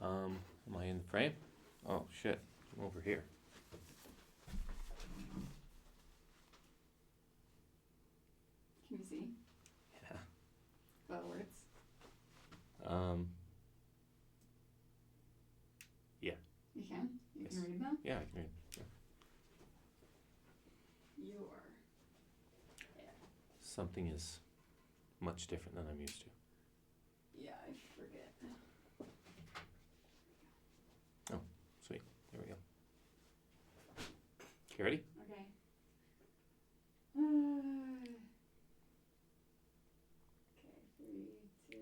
Am I in the frame? Oh shit, I'm over here. Can you see Yeah. the words? Yeah. You can? You Yes. can read them? Yeah, I can read. Yeah. You are. Yeah. Something is much different than I'm used to. Yeah, I forget. Sweet. There we go. You ready? Okay. Okay, 3, 2,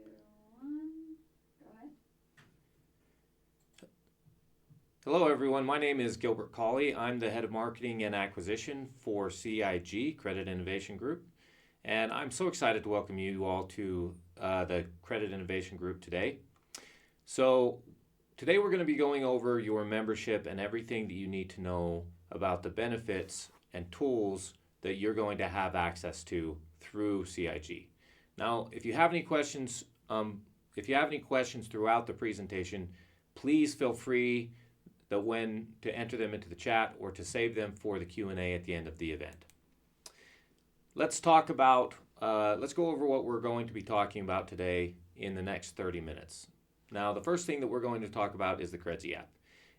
1. Go ahead. Hello, everyone. My name is Gilbert Colley. I'm the head of marketing and acquisition for CIG, Credit Innovation Group. And I'm so excited to welcome you all to the Credit Innovation Group today. So, today we're going to be going over your membership and everything that you need to know about the benefits and tools that you're going to have access to through CIG. Now, if you have any questions, throughout the presentation, please feel free to enter them into the chat or to save them for the Q&A at the end of the event. Let's go over what we're going to be talking about today in the next 30 minutes. Now, the first thing that we're going to talk about is the Credzi app.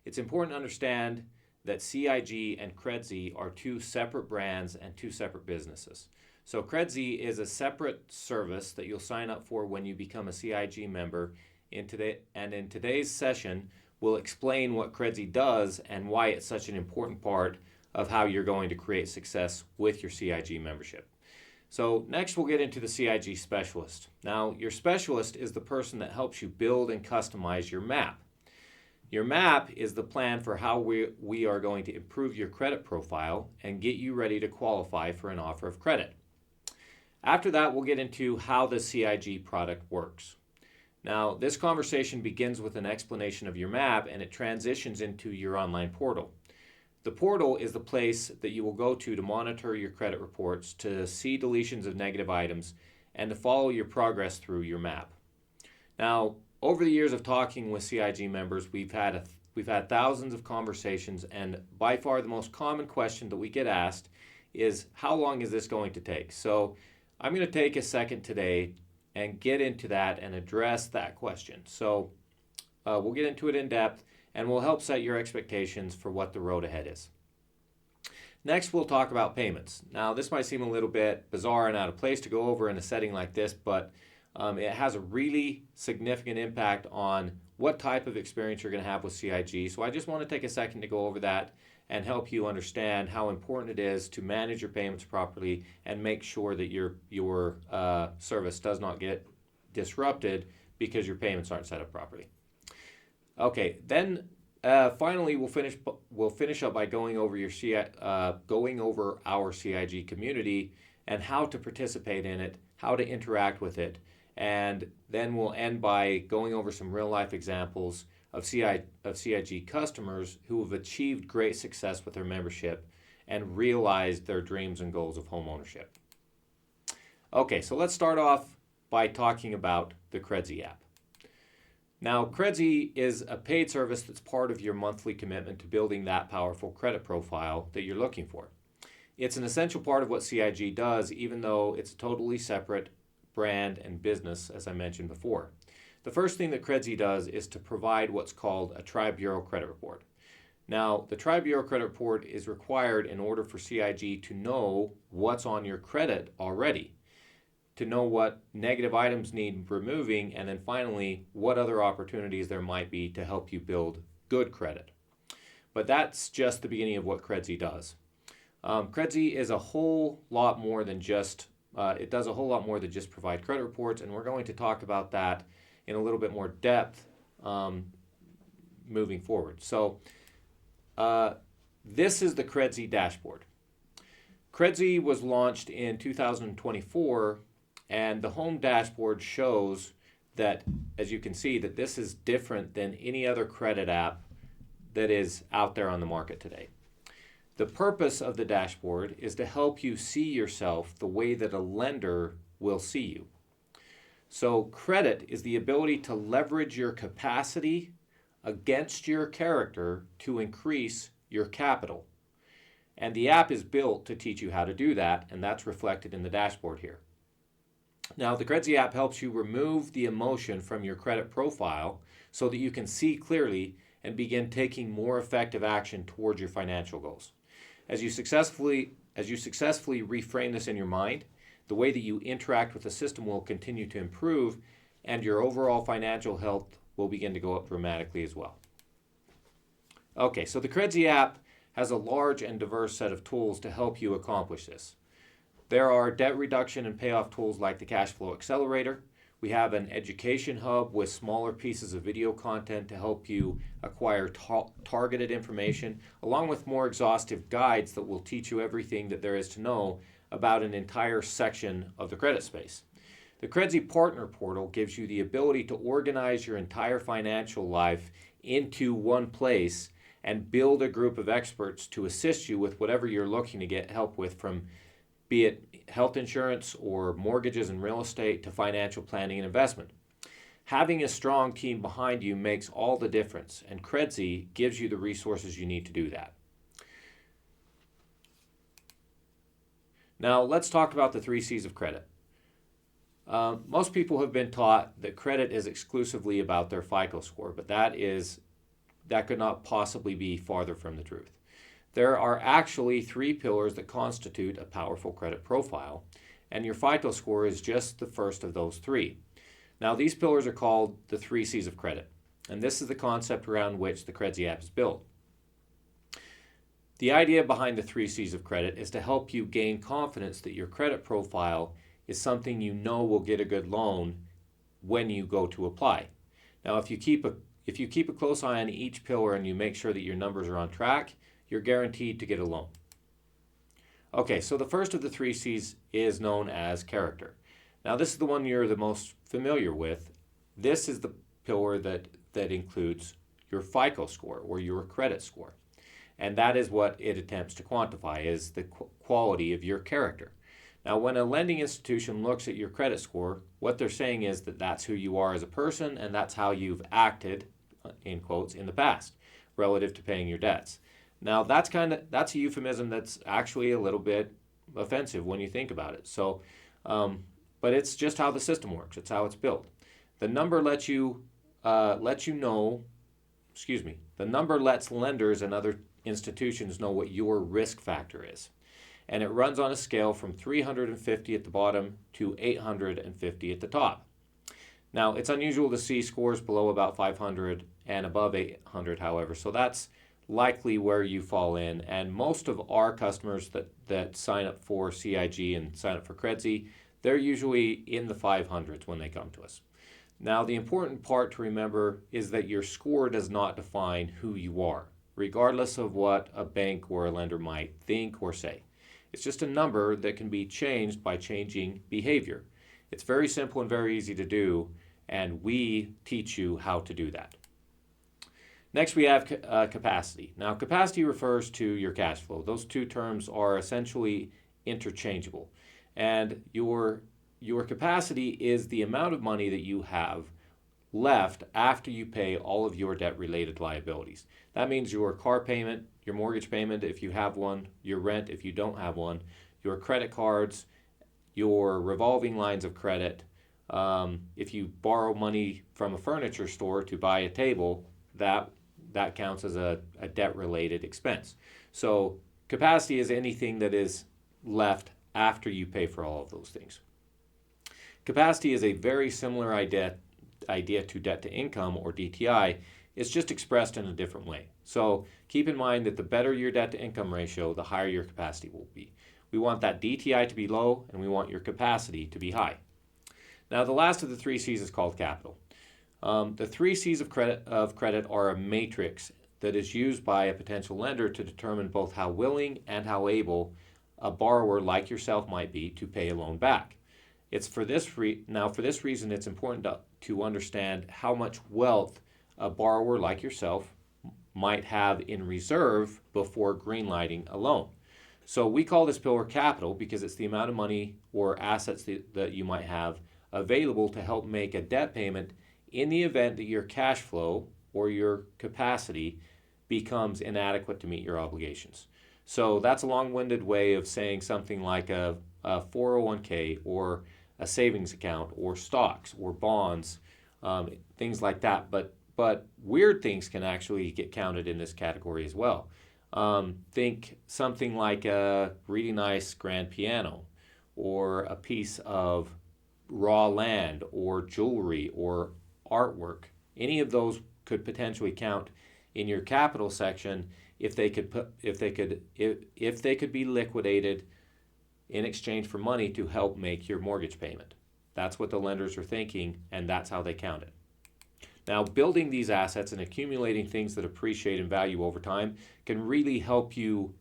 It's important to understand that CIG and Credzi are two separate brands and two separate businesses. So Credzi is a separate service that you'll sign up for when you become a CIG member. In today's session, we'll explain what Credzi does and why it's such an important part of how you're going to create success with your CIG membership. So next we'll get into the CIG specialist. Now, your specialist is the person that helps you build and customize your map. Your map is the plan for how we are going to improve your credit profile and get you ready to qualify for an offer of credit. After that, we'll get into how the CIG product works. Now, this conversation begins with an explanation of your map and it transitions into your online portal. The portal is the place that you will go to monitor your credit reports, to see deletions of negative items, and to follow your progress through your map. Now, over the years of talking with CIG members, we've had thousands of conversations, and by far the most common question that we get asked is, how long is this going to take? So I'm going to take a second today and get into that and address that question. So we'll get into it in depth and we'll help set your expectations for what the road ahead is. Next, we'll talk about payments. Now, this might seem a little bit bizarre and out of place to go over in a setting like this, but it has a really significant impact on what type of experience you're going to have with CIG. So I just want to take a second to go over that and help you understand how important it is to manage your payments properly and make sure that your service does not get disrupted because your payments aren't set up properly. Okay, then finally we'll finish up by going over our CIG community and how to participate in it, how to interact with it, and then we'll end by going over some real life examples of CIG customers who have achieved great success with their membership and realized their dreams and goals of home ownership. Okay, so let's start off by talking about the Credzi app. Now, Credzi is a paid service that's part of your monthly commitment to building that powerful credit profile that you're looking for. It's an essential part of what CIG does, even though it's a totally separate brand and business, as I mentioned before. The first thing that Credzi does is to provide what's called a Tri-Bureau credit report. Now, the Tri-Bureau credit report is required in order for CIG to know what's on your credit already, to know what negative items need removing, and then finally, what other opportunities there might be to help you build good credit. But that's just the beginning of what Credzi does. Credzi is a whole lot more than just, it does a whole lot more than just provide credit reports, and we're going to talk about that in a little bit more depth moving forward. So this is the Credzi dashboard. Credzi was launched in 2024, and the home dashboard shows that, as you can see, that this is different than any other credit app that is out there on the market today. The purpose of the dashboard is to help you see yourself the way that a lender will see you. So credit is the ability to leverage your capacity against your character to increase your capital. And the app is built to teach you how to do that, and that's reflected in the dashboard here. Now, the Kredzi app helps you remove the emotion from your credit profile so that you can see clearly and begin taking more effective action towards your financial goals. As you successfully reframe this in your mind, the way that you interact with the system will continue to improve, and your overall financial health will begin to go up dramatically as well. Okay, so the Kredzi app has a large and diverse set of tools to help you accomplish this. There are debt reduction and payoff tools like the Cash Flow Accelerator. We have an education hub with smaller pieces of video content to help you acquire targeted information, along with more exhaustive guides that will teach you everything that there is to know about an entire section of the credit space. The Kredzi Partner Portal gives you the ability to organize your entire financial life into one place and build a group of experts to assist you with whatever you're looking to get help with, from be it health insurance or mortgages and real estate to financial planning and investment. Having a strong team behind you makes all the difference, and Kredzi gives you the resources you need to do that. Now, let's talk about the 3 C's of credit. Most people have been taught that credit is exclusively about their FICO score, but that could not possibly be farther from the truth. There are actually 3 pillars that constitute a powerful credit profile, and your FICO score is just the first of those 3. Now, these pillars are called the 3 C's of credit, and this is the concept around which the Kredzi app is built. The idea behind the 3 C's of credit is to help you gain confidence that your credit profile is something you know will get a good loan when you go to apply. Now, if you keep a close eye on each pillar and you make sure that your numbers are on track, you're guaranteed to get a loan. Okay, so the first of the 3 C's is known as character. Now, this is the one you're the most familiar with. This is the pillar that includes your FICO score or your credit score. And that is what it attempts to quantify, is the quality of your character. Now, when a lending institution looks at your credit score, what they're saying is that that's who you are as a person, and that's how you've acted, in quotes, in the past, relative to paying your debts. Now, that's a euphemism that's actually a little bit offensive when you think about it. So, but it's just how the system works. It's how it's built. The number lets lenders and other institutions know what your risk factor is. And it runs on a scale from 350 at the bottom to 850 at the top. Now, it's unusual to see scores below about 500 and above 800, however, so that's likely where you fall in. And most of our customers that sign up for CIG and sign up for Kredzi, they're usually in the 500s when they come to us. Now, the important part to remember is that your score does not define who you are, regardless of what a bank or a lender might think or say. It's just a number that can be changed by changing behavior. It's very simple and very easy to do, and we teach you how to do that. Next, we have capacity. Now, capacity refers to your cash flow. Those 2 terms are essentially interchangeable. And your capacity is the amount of money that you have left after you pay all of your debt-related liabilities. That means your car payment, your mortgage payment if you have one, your rent if you don't have one, your credit cards, your revolving lines of credit. If you borrow money from a furniture store to buy a table, that counts as a debt-related expense. So capacity is anything that is left after you pay for all of those things. Capacity is a very similar idea to debt to income, or DTI. It's just expressed in a different way. So keep in mind that the better your debt to income ratio, the higher your capacity will be. We want that DTI to be low, and we want your capacity to be high. Now, the last of the 3 C's is called capital. The 3 C's of credit are a matrix that is used by a potential lender to determine both how willing and how able a borrower like yourself might be to pay a loan back. It's for this reason, it's important to understand how much wealth a borrower like yourself might have in reserve before greenlighting a loan. So we call this pillar capital because it's the amount of money or assets that you might have available to help make a debt payment in the event that your cash flow or your capacity becomes inadequate to meet your obligations. So that's a long-winded way of saying something like a 401k or a savings account or stocks or bonds, things like that. But weird things can actually get counted in this category as well. Think something like a really nice grand piano or a piece of raw land or jewelry or artwork. Any of those could potentially count in your capital section if they could be liquidated in exchange for money to help make your mortgage payment. That's what the lenders are thinking, and that's how they count it. Now, building these assets and accumulating things that appreciate in value over time can really help you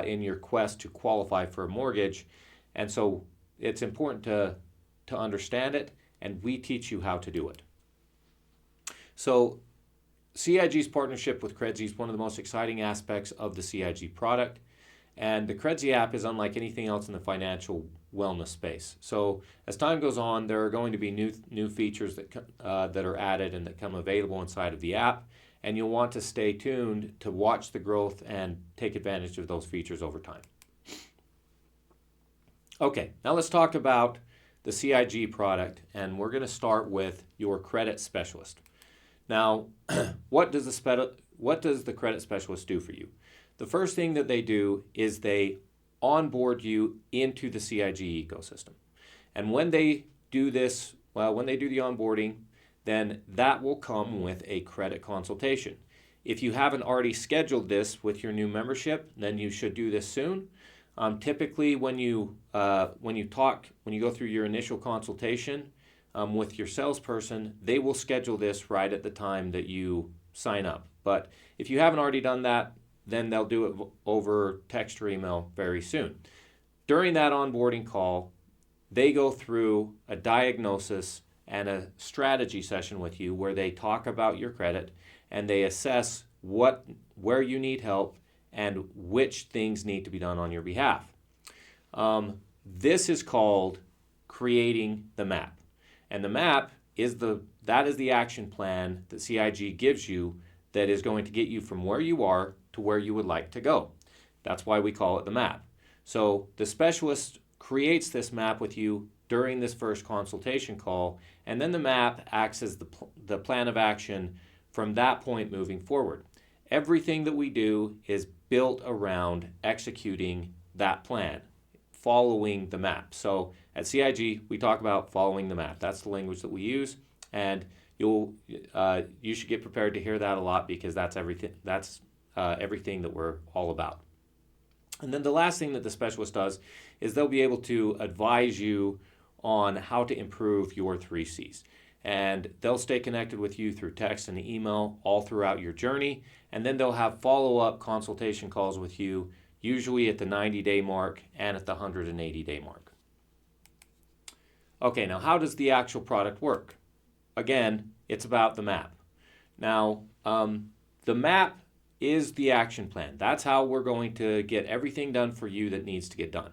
in your quest to qualify for a mortgage. And so it's important to understand it, and we teach you how to do it. So CIG's partnership with Credzy is one of the most exciting aspects of the CIG product. And the Credzy app is unlike anything else in the financial wellness space. So as time goes on, there are going to be new features that are added and that come available inside of the app. And you'll want to stay tuned to watch the growth and take advantage of those features over time. Okay, now let's talk about the CIG product, and we're going to start with your credit specialist. Now, what does the credit specialist do for you? The first thing that they do is they onboard you into the CIG ecosystem. And when they do this, when they do the onboarding, then that will come with a credit consultation. If you haven't already scheduled this with your new membership, then you should do this soon. Typically, when you go through your initial consultation with your salesperson, they will schedule this right at the time that you sign up. But if you haven't already done that, then they'll do it over text or email very soon. During that onboarding call, they go through a diagnosis and a strategy session with you where they talk about your credit and they assess where you need help and which things need to be done on your behalf. This is called creating the map. And the map is the action plan that CIG gives you that is going to get you from where you are to where you would like to go. That's why we call it the map. So the specialist creates this map with you during this first consultation call, and then the map acts as the plan of action from that point moving forward. Everything that we do is built around executing that plan, following the map. So at CIG, we talk about following the map. That's the language that we use, and you should get prepared to hear that a lot because that's everything. That's everything that we're all about. And then the last thing that the specialist does is they'll be able to advise you on how to improve your 3 C's. And they'll stay connected with you through text and email all throughout your journey. And then they'll have follow-up consultation calls with you, usually at the 90-day mark and at the 180-day mark. Okay, now how does the actual product work? Again, it's about the map. Now, the map is the action plan. That's how we're going to get everything done for you that needs to get done.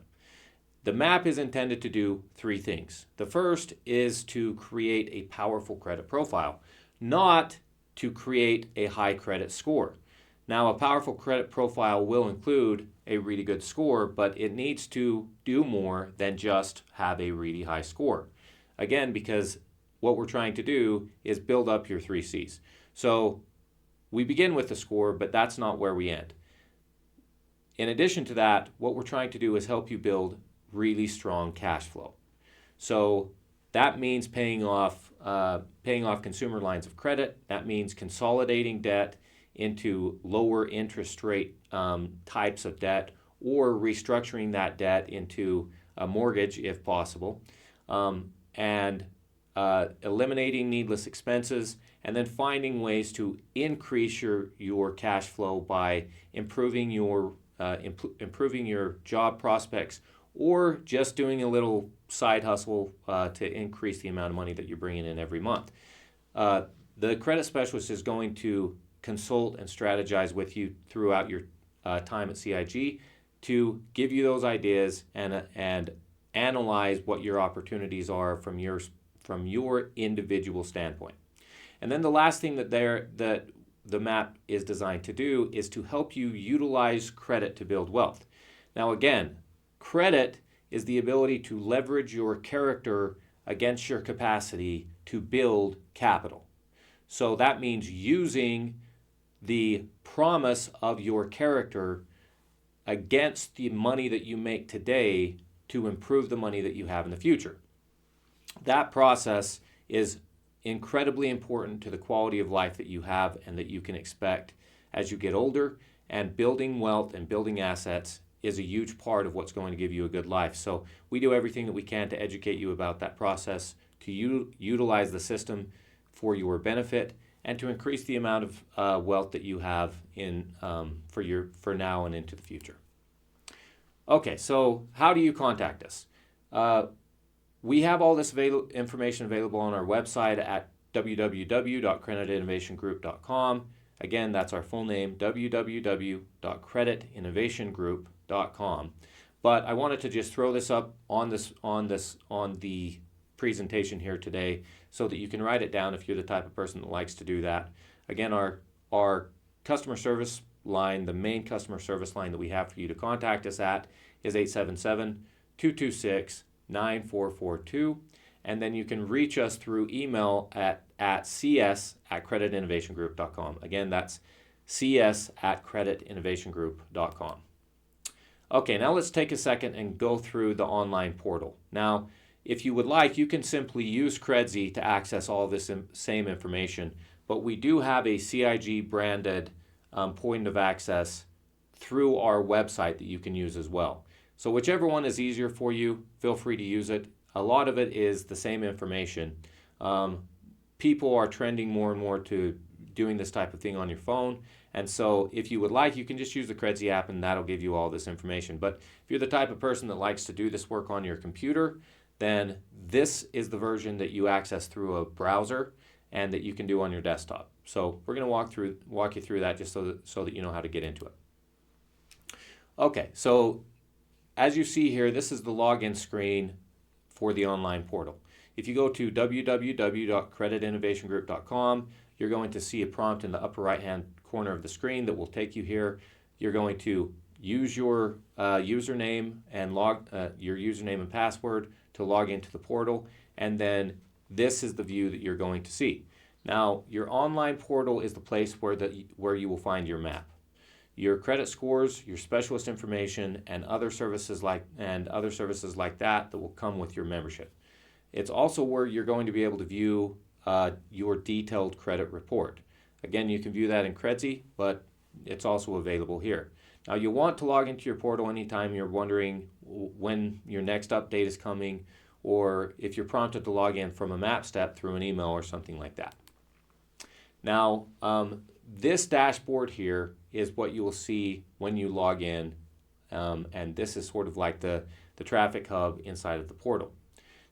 The map is intended to do 3 things. The first is to create a powerful credit profile, not to create a high credit score. Now, a powerful credit profile will include a really good score, but it needs to do more than just have a really high score. Again, because what we're trying to do is build up your 3 C's. So we begin with the score, but that's not where we end. In addition to that, what we're trying to do is help you build really strong cash flow. So that means paying off consumer lines of credit. That means consolidating debt into lower interest rate types of debt, or restructuring that debt into a mortgage if possible, and eliminating needless expenses, and then finding ways to increase your cash flow by improving your job prospects, or just doing a little side hustle to increase the amount of money that you're bringing in every month. The credit specialist is going to consult and strategize with you throughout your time at CIG to give you those ideas and analyze what your opportunities are from your individual standpoint. And then the last thing that the map is designed to do is to help you utilize credit to build wealth. Now again, credit is the ability to leverage your character against your capacity to build capital. So that means using the promise of your character against the money that you make today to improve the money that you have in the future. That process is incredibly important to the quality of life that you have and that you can expect as you get older, and building wealth and building assets is a huge part of what's going to give you a good life. So we do everything that we can to educate you about that process, to utilize the system for your benefit, and to increase the amount of wealth that you have in for now and into the future. Okay, so how do you contact us? We have all this information available on our website at www.creditinnovationgroup.com. Again, that's our full name, www.creditinnovationgroup.com. But I wanted to just throw this up on the presentation here today so that you can write it down if you're the type of person that likes to do that. Again, our customer service line, the main customer service line that we have for you to contact us at is 877-226-9442. And then you can reach us through email at cs@creditinnovationgroup.com. Again, that's cs@creditinnovationgroup.com. Okay, now let's take a second and go through the online portal. Now, if you would like, you can simply use Credzy to access all this same information, but we do have a CIG branded point of access through our website that you can use as well. So whichever one is easier for you, feel free to use it. A lot of it is the same information. People are trending more and more to doing this type of thing on your phone. And so if you would like, you can just use the Credzy app and that'll give you all this information. But if you're the type of person that likes to do this work on your computer, then this is the version that you access through a browser and that you can do on your desktop. So we're going to walk you through that just so that you know how to get into it. Okay, so as you see here, this is the login screen for the online portal. If you go to www.creditinnovationgroup.com, you're going to see a prompt in the upper right-hand corner of the screen that will take you here. You're going to use your username and your username and password to log into the portal, and then this is the view that you're going to see. Now, your online portal is the place where you will find your map, your credit scores, your specialist information, and other services like that will come with your membership. It's also where you're going to be able to view your detailed credit report. Again, you can view that in Credzy, but it's also available here. Now, you'll want to log into your portal anytime you're wondering when your next update is coming, or if you're prompted to log in from a map step through an email or something like that. Now, this dashboard here is what you will see when you log in, and this is sort of like the traffic hub inside of the portal.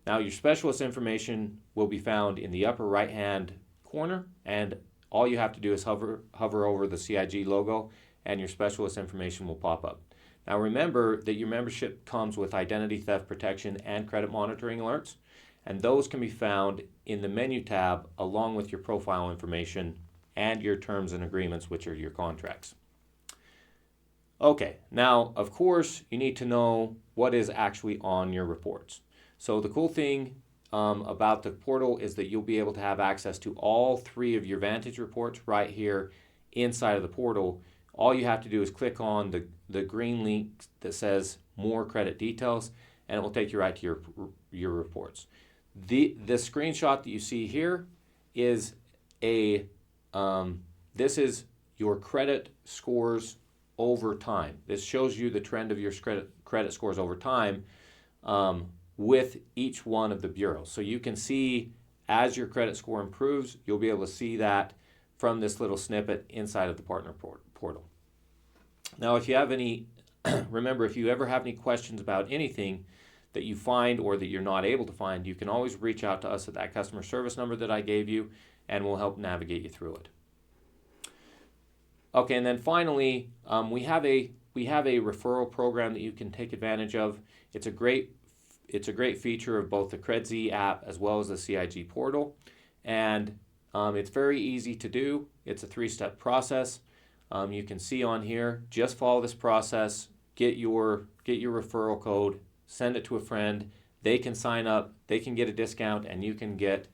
Now, your specialist information will be found in the upper right-hand corner, and all you have to do is hover over the CIG logo, and your specialist information will pop up. Now, remember that your membership comes with identity theft protection and credit monitoring alerts, and those can be found in the menu tab along with your profile information and your terms and agreements, which are your contracts. Okay, now, of course, you need to know what is actually on your reports. So the cool thing about the portal is that you'll be able to have access to all 3 of your Vantage reports right here inside of the portal. All you have to do is click on the green link that says More Credit Details, and it will take you right to your reports. The screenshot that you see here is this is your credit scores over time. This shows you the trend of your credit scores over time with each one of the bureaus. So you can see as your credit score improves, you'll be able to see that from this little snippet inside of the partner portal. Now, if you have any, remember, if you ever have any questions about anything that you find or that you're not able to find, you can always reach out to us at that customer service number that I gave you, and we'll help navigate you through it. Okay, and then finally, we have a referral program that you can take advantage of. It's a great feature of both the Credzy app as well as the CIG portal, and It's very easy to do. It's a 3-step process. You can see on here, just follow this process, get your referral code, send it to a friend. They can sign up, they can get a discount, and you can get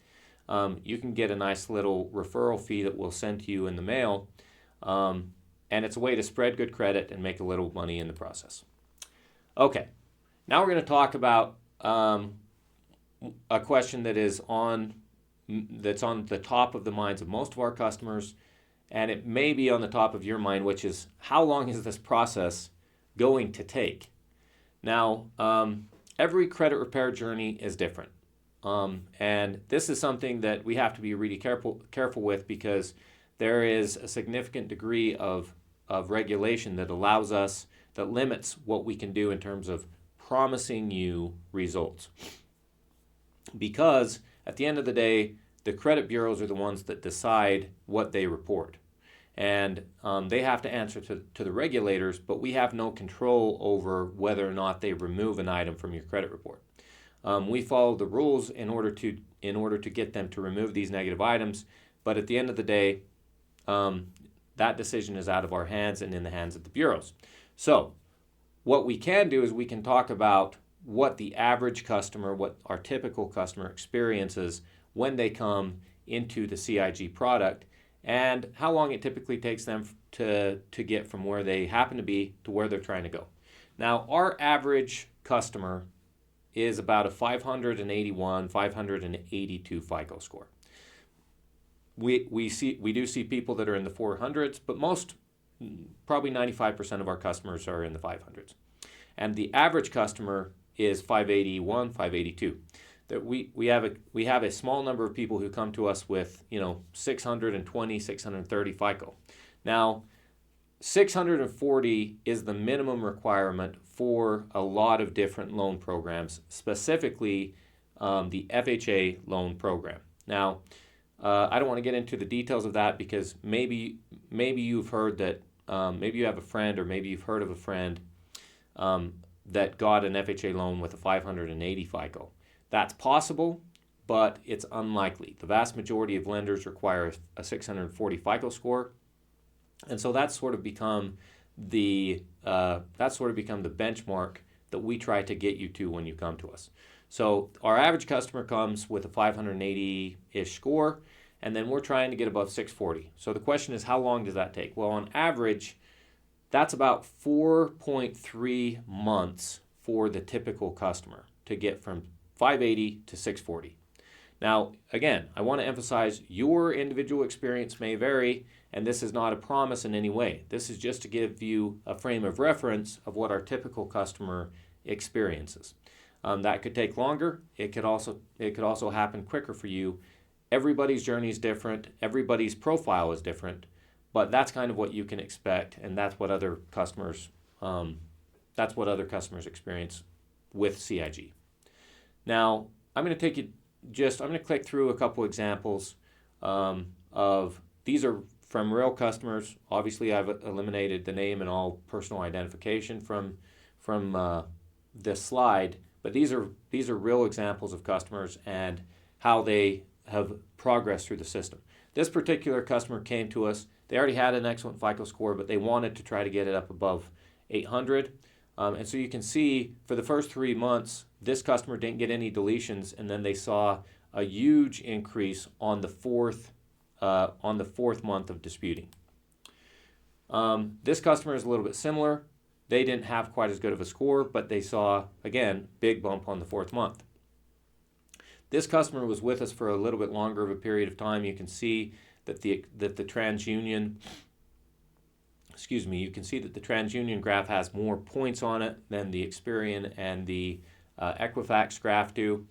a nice little referral fee that we'll send to you in the mail. And it's a way to spread good credit and make a little money in the process. Okay, now we're going to talk about a question that's on the top of the minds of most of our customers, and it may be on the top of your mind, which is, how long is this process going to take? Now, every credit repair journey is different. And this is something that we have to be really careful with, because there is a significant degree of regulation that limits what we can do in terms of promising you results. Because at the end of the day, the credit bureaus are the ones that decide what they report. And they have to answer to the regulators, but we have no control over whether or not they remove an item from your credit report. We follow the rules in order to get them to remove these negative items, but at the end of the day, that decision is out of our hands and in the hands of the bureaus. So what we can do is we can talk about what the average customer, what our typical customer experiences when they come into the CIG product, and how long it typically takes them to get from where they happen to be to where they're trying to go. Now, our average customer is about a 581, 582 FICO score. We do see people that are in the 400s, but most, probably 95% of our customers are in the 500s. And the average customer is 581, 582. That we have a small number of people who come to us with 620, 630 FICO. Now, 640 is the minimum requirement for a lot of different loan programs, specifically the FHA loan program. Now, I don't want to get into the details of that, because maybe you've heard that, maybe you have a friend, or maybe you've heard of a friend that got an FHA loan with a 580 FICO. That's possible, but it's unlikely. The vast majority of lenders require a 640 FICO score, and so that's sort of become the benchmark that we try to get you to when you come to us. So our average customer comes with a 580-ish score, and then we're trying to get above 640. So the question is, how long does that take? Well, on average, that's about 4.3 months for the typical customer to get from 580 to 640. Now, again, I want to emphasize your individual experience may vary, and this is not a promise in any way. This is just to give you a frame of reference of what our typical customer experiences. That could take longer. It could also happen quicker for you. Everybody's journey is different. Everybody's profile is different, but that's kind of what you can expect, and that's what other customers experience with CIG. Now, I'm going to click through a couple examples of these are from real customers. Obviously, I've eliminated the name and all personal identification from this slide, but these are real examples of customers and how they have progressed through the system. This particular customer came to us. They already had an excellent FICO score, but they wanted to try to get it up above 800. And so you can see for the first 3 months, this customer didn't get any deletions, and then they saw a huge increase on the fourth month of disputing. This customer is a little bit similar. They didn't have quite as good of a score, but they saw, again, big bump on the 4th month. This customer was with us for a little bit longer of a period of time. You can see that the TransUnion, you can see that the TransUnion graph has more points on it than the Experian and the Equifax graph do.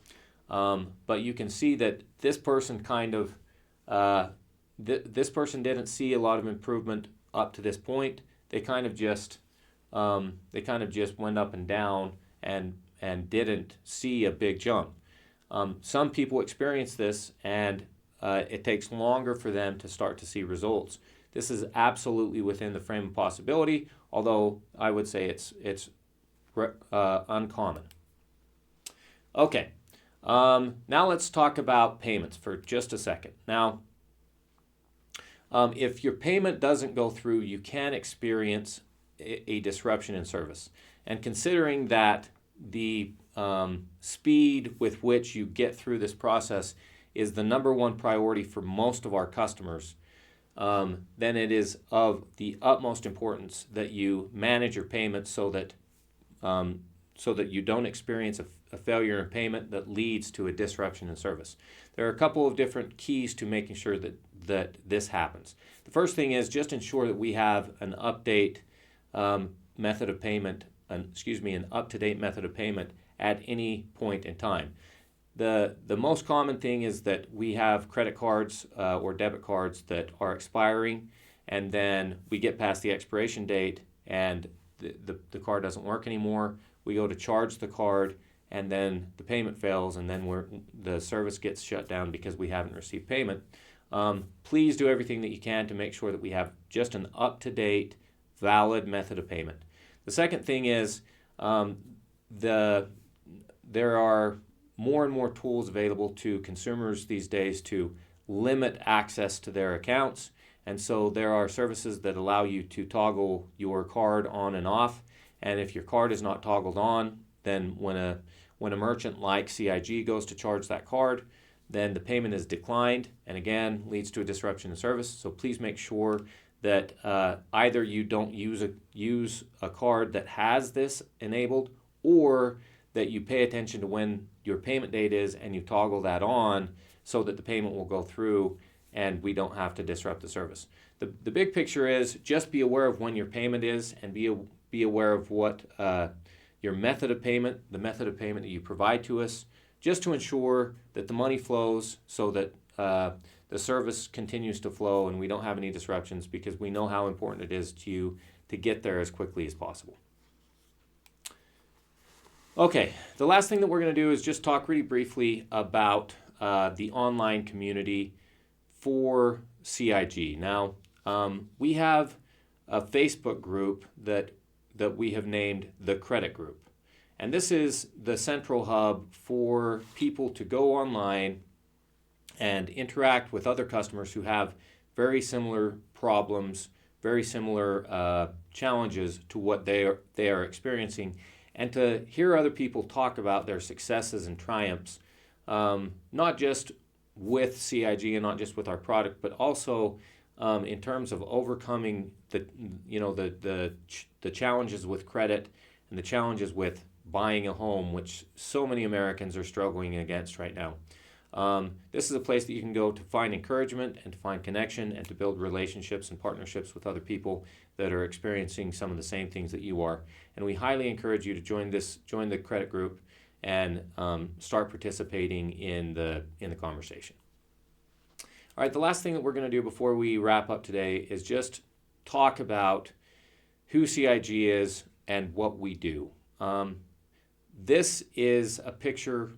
But you can see that this person this person didn't see a lot of improvement up to this point. They kind of just went up and down and didn't see a big jump. Some people experience this, and it takes longer for them to start to see results. This is absolutely within the frame of possibility, although I would say it's uncommon. Okay, now let's talk about payments for just a second. Now, If your payment doesn't go through, you can experience a disruption in service. And considering that the speed with which you get through this process is the number one priority for most of our customers, then it is of the utmost importance that you manage your payments so that you don't experience a failure in payment that leads to a disruption in service. There are a couple of different keys to making sure that this happens. The first thing is just ensure that we have an up-to-date method of payment at any point in time. The most common thing is that we have credit cards or debit cards that are expiring, and then we get past the expiration date and the card doesn't work anymore. We go to charge the card, and then the payment fails, and then the service gets shut down because we haven't received payment. Please do everything that you can to make sure that we have just an up-to-date, valid method of payment. The second thing is there are more and more tools available to consumers these days to limit access to their accounts. And so there are services that allow you to toggle your card on and off. And if your card is not toggled on, then when a merchant like CIG goes to charge that card, then the payment is declined and again leads to a disruption in service. So please make sure that either you don't use a card that has this enabled, or that you pay attention to when your payment date is and you toggle that on so that the payment will go through and we don't have to disrupt the service. The big picture is just be aware of when your payment is, and be aware of what your method of payment, the method of payment that you provide to us, just to ensure that the money flows so that the service continues to flow and we don't have any disruptions, because we know how important it is to you to get there as quickly as possible. Okay, the last thing that we're going to do is just talk really briefly about the online community for CIG. Now, we have a Facebook group that we have named the Credit Group. And this is the central hub for people to go online and interact with other customers who have very similar problems, very similar challenges to what they are experiencing, and to hear other people talk about their successes and triumphs, not just with CIG and not just with our product, but also in terms of overcoming the challenges with credit and the challenges with buying a home, which so many Americans are struggling against right now. This is a place that you can go to find encouragement and to find connection and to build relationships and partnerships with other people that are experiencing some of the same things that you are. And we highly encourage you to join the credit group and start participating in the conversation. All right, the last thing that we're going to do before we wrap up today is just talk about who CIG is and what we do. This is a picture,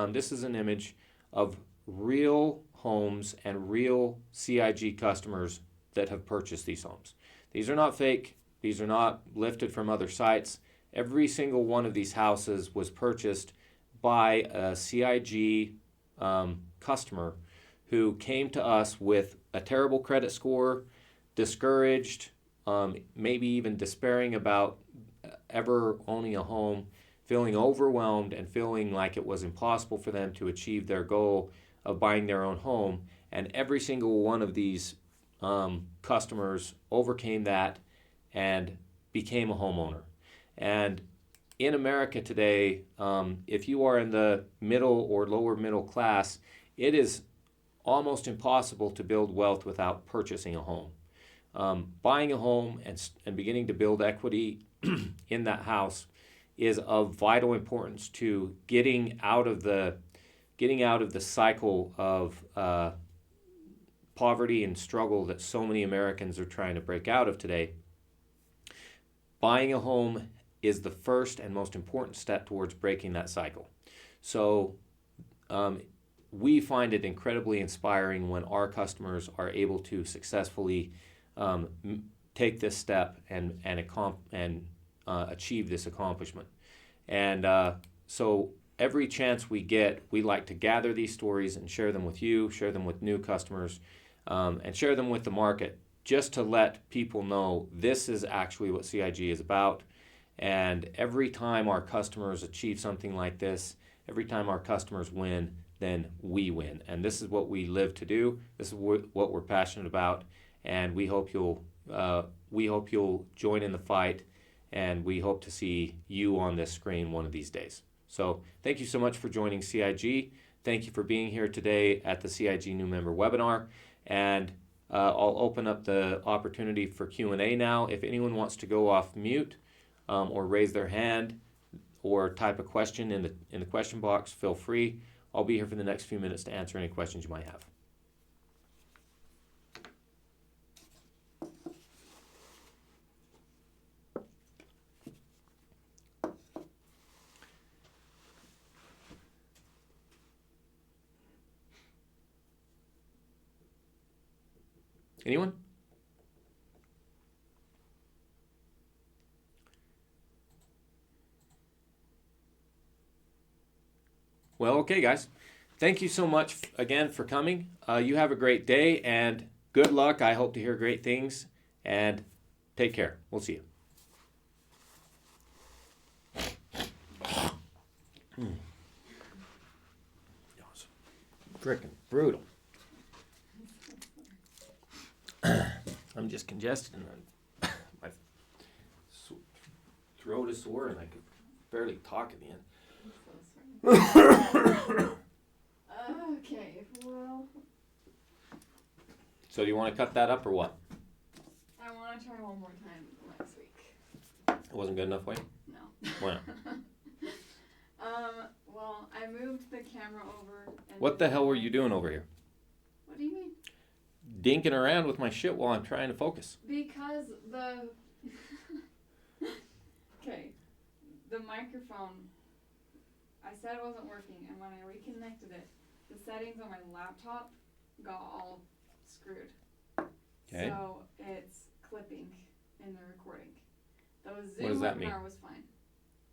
this is an image of real homes and real CIG customers that have purchased these homes. These are not fake. These are not lifted from other sites. Every single one of these houses was purchased by a CIG customer who came to us with a terrible credit score, discouraged, maybe even despairing about ever owning a home, feeling overwhelmed and feeling like it was impossible for them to achieve their goal of buying their own home. And every single one of these customers overcame that and became a homeowner. And in America today, if you are in the middle or lower middle class, it is almost impossible to build wealth without purchasing a home. Buying a home and beginning to build equity in that house is of vital importance to getting out of the cycle of poverty and struggle that so many Americans are trying to break out of today. Buying a home is the first and most important step towards breaking that cycle. So we find it incredibly inspiring when our customers are able to successfully take this step and achieve this accomplishment. And so every chance we get, we like to gather these stories and share them with you, share them with new customers, and share them with the market, just to let people know this is actually what CIG is about. And every time our customers achieve something like this, every time our customers win, then we win. And this is what we live to do. This is what we're passionate about. And we hope you'll join in the fight. And we hope to see you on this screen one of these days. So thank you so much for joining CIG. Thank you for being here today at the CIG New Member Webinar. And I'll open up the opportunity for Q&A now. If anyone wants to go off mute or raise their hand or type a question in the question box, feel free. I'll be here for the next few minutes to answer any questions you might have. Anyone? Well, okay, guys. Thank you so much again for coming. You have a great day and good luck. I hope to hear great things. And take care. We'll see you. Freaking brutal. I'm just congested and my throat is sore and I could barely talk at the end. Okay, well, So do you want to cut that up or what? I want to try one more time next week. It wasn't good enough for you? No. Why not? Well, I moved the camera over. And What the hell were you doing over here? What do you mean? Dinking around with my shit while I'm trying to focus. Because the okay, the microphone, I said it wasn't working, and when I reconnected it, the settings on my laptop got all screwed. Okay. So it's clipping in the recording. The Zoom What does that mean? webinar was fine.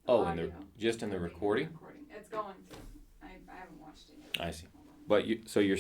Oh, Audio just in the clipping recording? It's going to. I haven't watched it yet. I see. Hold on. But so you're